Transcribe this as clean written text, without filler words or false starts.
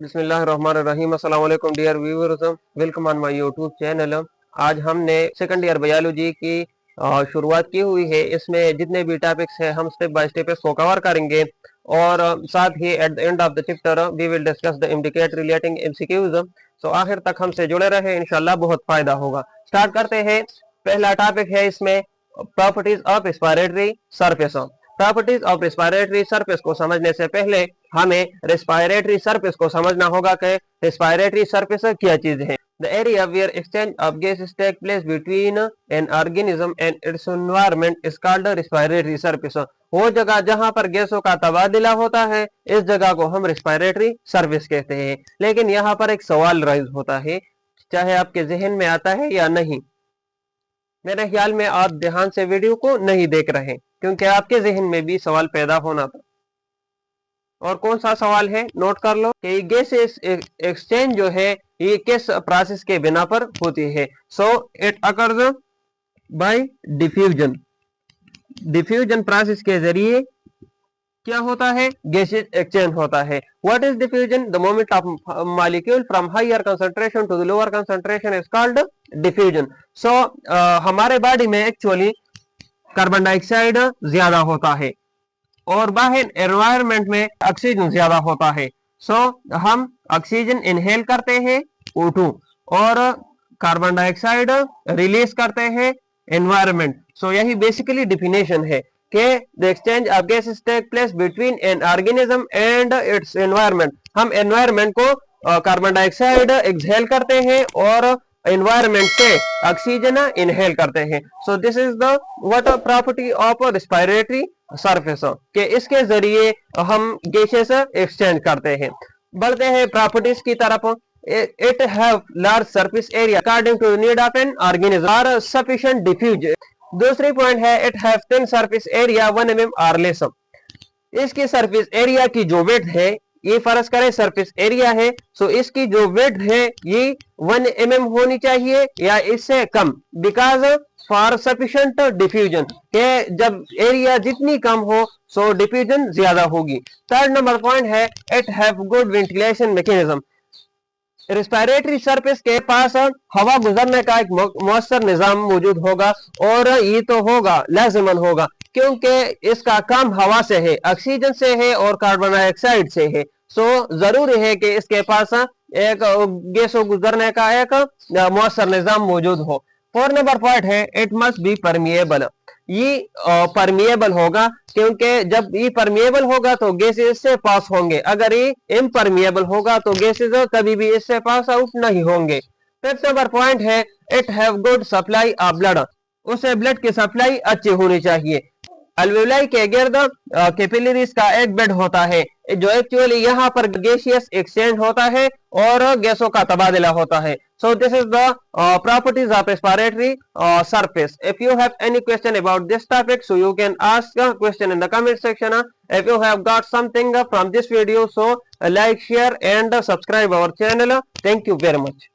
बिस्मिल्लाहिर्रहमानिर्रहीम। अस्सलाम वालेकुम dear viewers, welcome on my YouTube channel. आज हमने सेकंड ईयर बायोलॉजी की शुरुआत की हुई है। इसमें जितने भी टॉपिक्स हैं हम स्टेप बाय स्टेप इसको कवर करेंगे और साथ ही at the end of the chapter we will discuss the indicator relating MCQs. So आखिर तक हमसे जुड़े रहे, इंशाल्लाह बहुत फायदा होगा। स्टार्ट करते हैं। पहला टॉपिक है इसमें properties of respiratory surface. Properties of respiratory surface को समझने से पहले हमें रेस्पिरेटरी सरफेस को समझना होगा कि रेस्पिरेटरी सरफेस क्या चीज है। The area where exchange of gases take place between an organism and its environment is called respiratory surface. वो जगह जहां पर गैसों का तबादला होता है इस जगह को हम रेस्पिरेटरी सरफेस कहते हैं। लेकिन यहाँ पर एक सवाल राइज होता है, चाहे आपके जहन में आता है या नहीं। मेरे ख्याल में आप ध्यान से वीडियो को नहीं देख रहे क्योंकि आपके जहन में भी सवाल पैदा होना था। और कौन सा सवाल है, नोट कर लो कि गैस एक्सचेंज जो है ये किस प्रोसेस के बिना पर होती है। So it occurs by diffusion. Diffusion process के जरिए क्या होता है, गैसेस एक्सचेंज होता है। What is diffusion? The movement of molecule from higher concentration to the lower concentration is called diffusion. So हमारे बॉडी में एक्चुअली कार्बन डाइऑक्साइड ज्यादा होता है और बाहर एनवायरनमेंट में ऑक्सीजन ज्यादा होता है। सो हम ऑक्सीजन इनहेल करते हैं O2 और कार्बन डाइऑक्साइड रिलीज करते हैं एनवायरनमेंट। सो यही बेसिकली डिफिनेशन है कि the exchange of gases take place between an organism and its environment. हम एनवायरनमेंट को कार्बन डाइऑक्साइड एक्सहेल करते हैं और एनवायरनमेंट से ऑक्सीजन इनहेल करते हैं। So this is the what property of respiratory surface के इसके जरिए हम गैसेस एक्सचेंज करते हैं। बढ़ते हैं प्रॉपर्टीज की तरफ। It have large surface area according to the need of an organism और सफिशिएंट डिफ्यूज। दूसरी पॉइंट है it have thin surface area 1 mm और लेस। इसकी सरफेस एरिया की जो विड्थ है, ये फर्ज करें सरफेस एरिया है, सो इसकी जो विड्थ है ये 1 mm होनी चाहिए या इससे कम, बिकॉज फॉर सफिशिएंट डिफ्यूजन के जब एरिया जितनी कम हो सो डिफ्यूजन ज्यादा होगी। थर्ड नंबर पॉइंट है it have good ventilation mechanism. Respiratory surface के पास हवा गुजरने का एक मौसर निजाम मौजूद होगा और ये तो होगा, लाजमन होगा, क्योंकि इसका काम हवा से है, ऑक्सीजन से है और कार्बन डाइऑक्साइड से है। सो जरूरी है कि इसके पास एक गैसों गुजरने का एक मौसर निजाम मौजूद हो। 4 नंबर पॉइंट है इट मस्ट बी परमिएबल। ये परमिएबल होगा क्योंकि जब ये परमिएबल होगा तो गैसेस इससे पास होंगे, अगर ये इम्परमिएबल होगा तो गैसेस कभी भी इससे पास आउट नहीं होंगे। 5th नंबर पॉइंट है it have good supply of blood. उसे ब्लड की सप्लाई अच्छी होनी चाहिए। अल्वेलाई के गिर्द कैपिलरीज का एक बेड होता है जो एक्चुअली यहाँ पर गैसियस एक्सचेंज होता है और गैसों का तबादला होता है। So this is the properties of respiratory surface. If you have any question about this topic, so you can ask a question in the comment section. If you have got something from this video, so like, share and subscribe our channel. Thank you very much.